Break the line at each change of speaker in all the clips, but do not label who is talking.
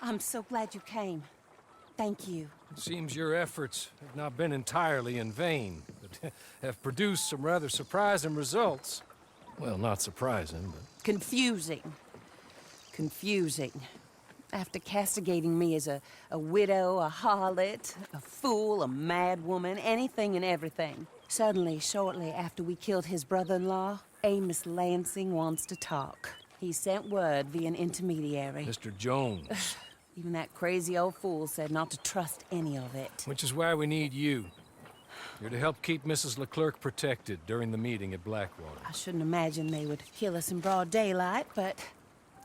I'm so glad you came. Thank you.
It seems your efforts have not been entirely in vain, but have produced some rather surprising results. Well, not surprising, but...
Confusing. Confusing. After castigating me as a widow, a harlot, a fool, a mad woman, anything and everything. Suddenly, shortly after we killed his brother-in-law, Amos Lansing wants to talk. He sent word via an intermediary.
Mr. Jones.
Even that crazy old fool said not to trust any of it.
Which is why we need you. You're to help keep Mrs. Leclerc protected during the meeting at Blackwater.
I shouldn't imagine they would kill us in broad daylight, but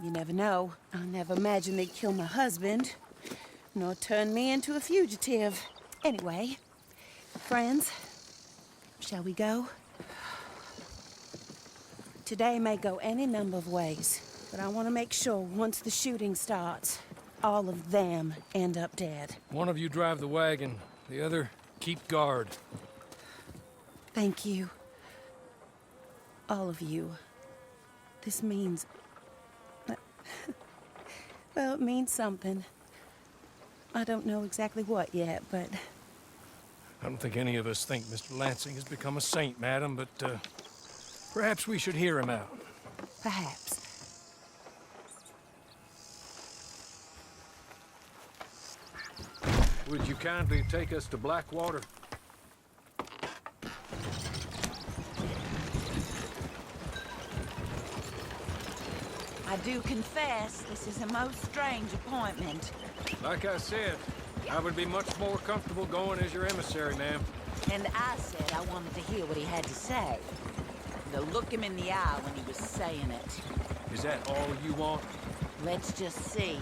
you never know. I never imagined they'd kill my husband, nor turn me into a fugitive. Anyway, friends, shall we go? Today may go any number of ways, but I want to make sure once the shooting starts, all of them end up dead.
One of you drive the wagon, the other keep guard.
Thank you. All of you. This means... well, it means something. I don't know exactly what yet, but...
I don't think any of us think Mr. Lansing has become a saint, madam, but perhaps we should hear him out.
Perhaps.
Would you kindly take us to Blackwater?
I do confess, this is a most strange appointment.
Like I said, I would be much more comfortable going as your emissary, ma'am.
And I said I wanted to hear what he had to say. Though look him in the eye when he was saying it.
Is that all you want?
Let's just see.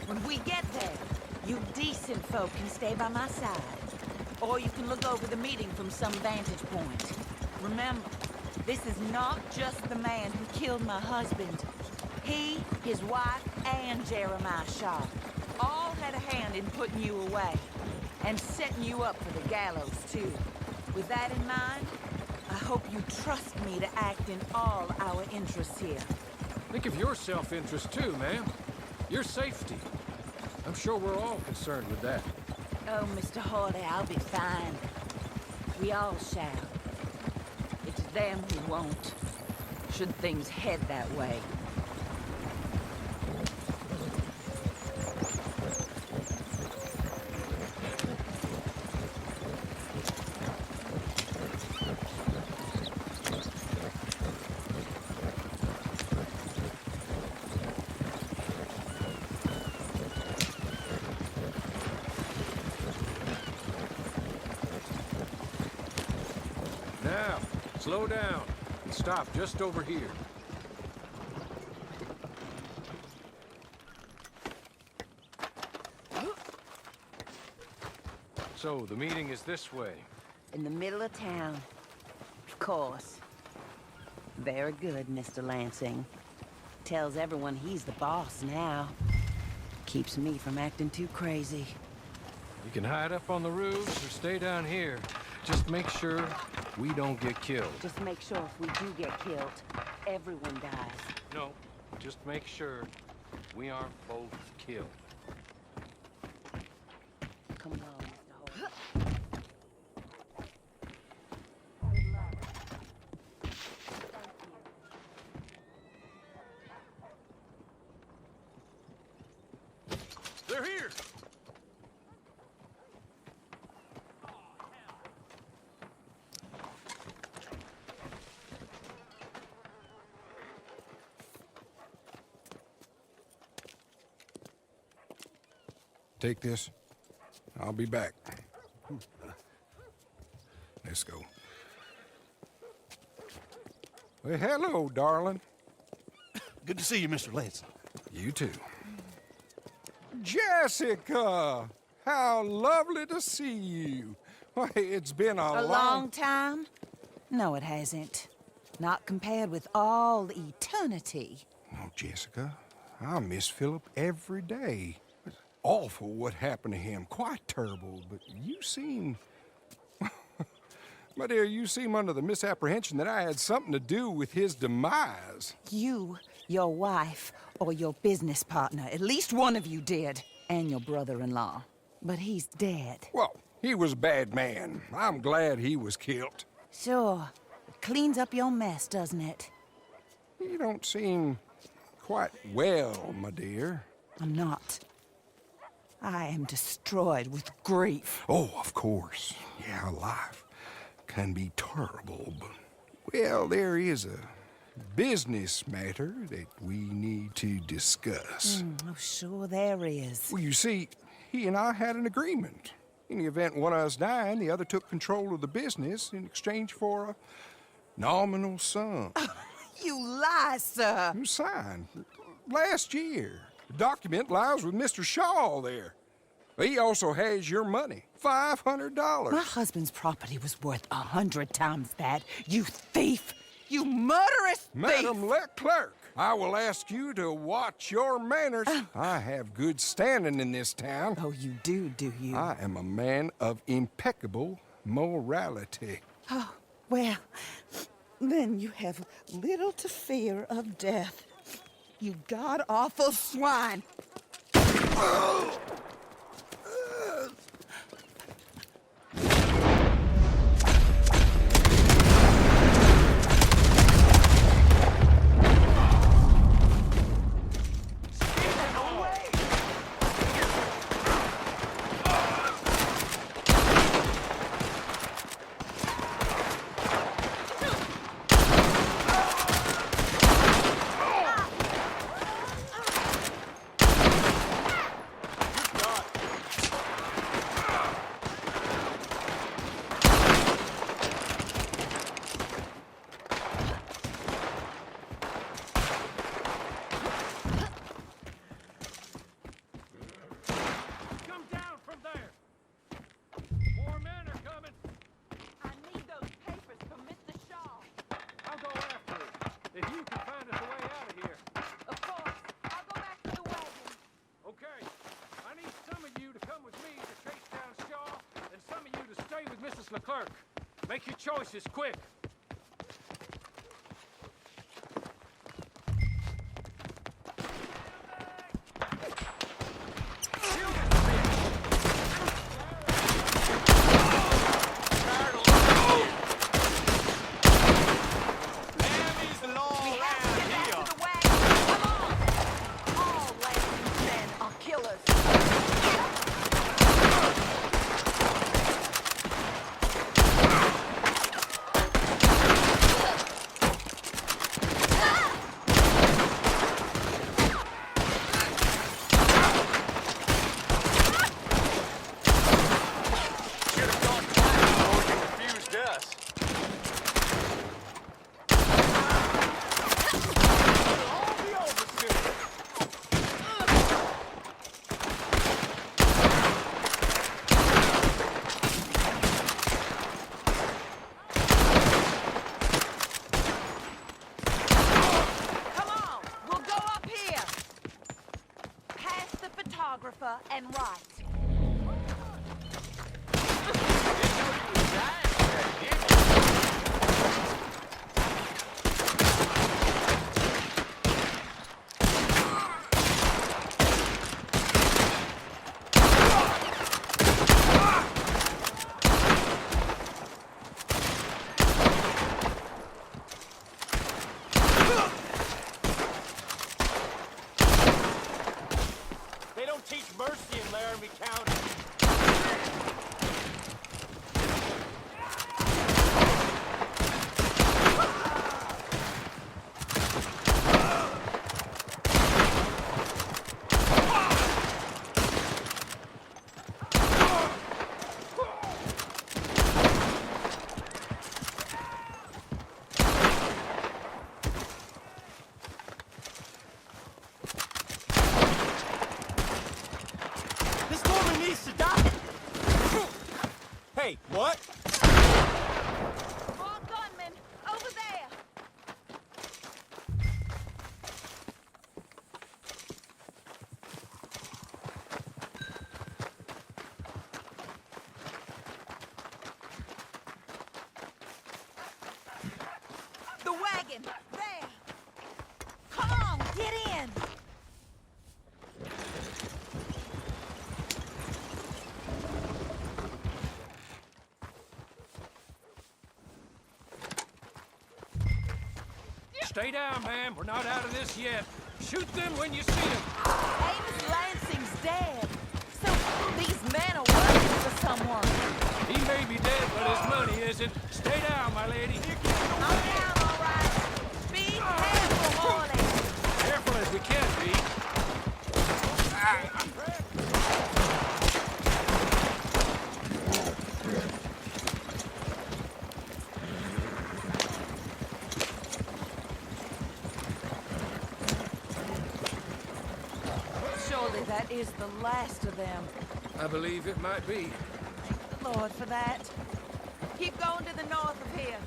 When we get there, you decent folk can stay by my side. Or you can look over the meeting from some vantage point. Remember, this is not just the man who killed my husband. He, his wife, and Jeremiah Shaw all had a hand in putting you away. And setting you up for the gallows, too. With that in mind, I hope you trust me to act in all our interests here.
Think of your self-interest too, ma'am. Your safety. I'm sure we're all concerned with that.
Oh, Mr. Horley, I'll be fine. We all shall. It's them who won't, should things head that way.
Now, slow down and stop just over here. So, the meeting is this way.
In the middle of town. Of course. Very good, Mr. Lansing. Tells everyone he's the boss now. Keeps me from acting too crazy.
You can hide up on the roofs or stay down here. Just make sure we don't get killed.
Just make sure if we do get killed, everyone dies.
No, just make sure we aren't both killed.
Come along, Mr. Horley. Good luck. Thank you.
They're here!
Take this. I'll be back. Let's go. Well, hello, darling.
Good to see you, Mr. Lansing.
You too. Jessica! How lovely to see you. Why, it's been
A long time? No, it hasn't. Not compared with all eternity.
Oh, Jessica, I miss Philip every day. It's awful what happened to him. Quite terrible, but you seem... My dear, you seem under the misapprehension that I had something to do with his demise.
You Your wife or your business partner. At least one of you did. And your brother-in-law. But he's dead.
Well, he was a bad man. I'm glad he was killed.
Sure. It cleans up your mess, doesn't it?
You don't seem quite well, my dear.
I'm not. I am destroyed with grief.
Oh, of course. Yeah, life can be terrible, but... Well, there is a business matter that we need to discuss.
Oh, sure there is.
Well, you see, he and I had an agreement. In the event one of us died, the other took control of the business in exchange for a nominal sum.
You lie, sir.
You signed last year. The document lies with Mr. Shaw there. He also has your money, $500.
My husband's property was worth 100 times that. You thief! You murderous thief!
Madam Leclerc, I will ask you to watch your manners. I have good standing in this town.
Oh, you do you?
I am a man of impeccable morality.
Oh, well, then you have little to fear of death. You god-awful swine!
Mrs. Leclerc, make your choices quick.
And right.
They don't teach mercy in Laramie County. Hey, what?
More gunmen! Over there! The wagon! There! Come on!
Stay down, ma'am. We're not out of this yet. Shoot them when you see them.
Amos Lansing's dead. So these men are working for someone.
He may be dead, but his money isn't. Stay down, my lady.
I'm down, all right. Be careful, Horley.
Careful as we can be.
Surely that is the last of them.
I believe it might be.
Thank the Lord for that. Keep going to the north of here.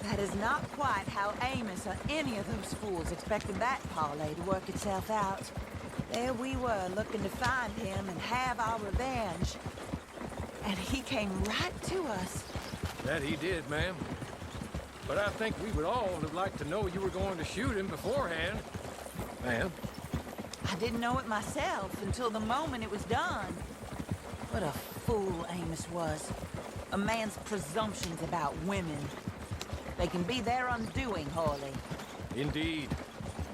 That is not quite how Amos or any of those fools expected that parlay to work itself out. There we were, looking to find him and have our revenge. And he came right to us.
That he did, ma'am. But I think we would all have liked to know you were going to shoot him beforehand. Ma'am?
I didn't know it myself until the moment it was done. What a fool Amos was. A man's presumptions about women. They can be their undoing, Horley.
Indeed.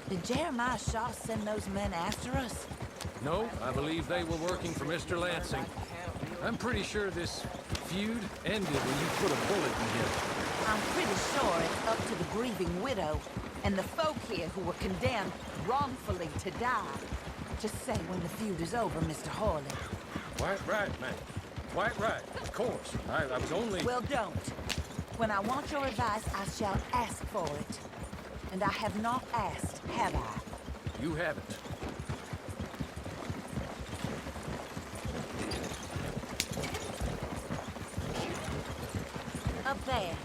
Did Jeremiah Shaw send those men after us?
No, I believe they were working for Mr. Lansing. I'm pretty sure this feud ended when you put a bullet in him.
I'm pretty sure it's up to the grieving widow and the folk here who were condemned wrongfully to die. Just say when the feud is over, Mr. Horley.
Quite right, ma'am. Quite right, of course. I was only...
Well, don't. When I want your advice, I shall ask for it. And I have not asked, have I?
You haven't.
Up there.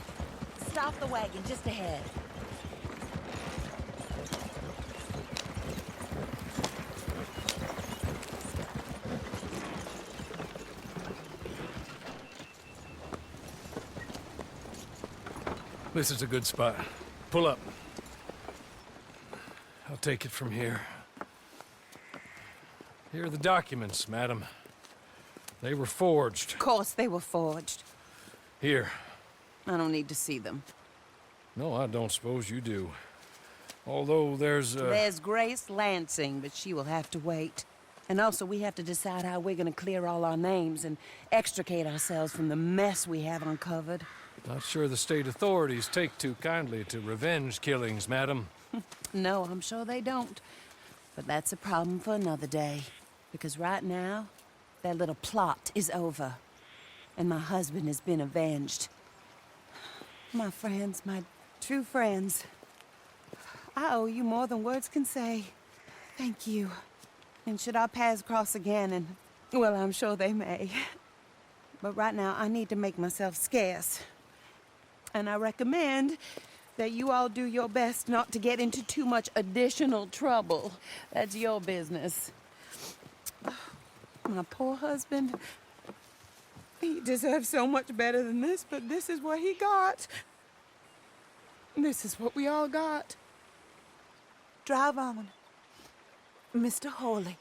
Stop the wagon just ahead.
This is a good spot. Pull up. I'll take it from here. Here are the documents, madam. They were forged.
Of course they were forged.
Here.
I don't need to see them.
No, I don't suppose you do. Although there's
There's Grace Lansing, but she will have to wait. And also, we have to decide how we're gonna clear all our names and extricate ourselves from the mess we have uncovered.
Not sure the state authorities take too kindly to revenge killings, madam.
No, I'm sure they don't. But that's a problem for another day. Because right now, their little plot is over. And my husband has been avenged. My friends, my true friends. I owe you more than words can say. Thank you. And should our paths cross again, and, well, I'm sure they may. But right now, I need to make myself scarce. And I recommend that you all do your best not to get into too much additional trouble. That's your business. My poor husband. He deserves so much better than this, but this is what he got. This is what we all got.
Drive on. Mr. Horley.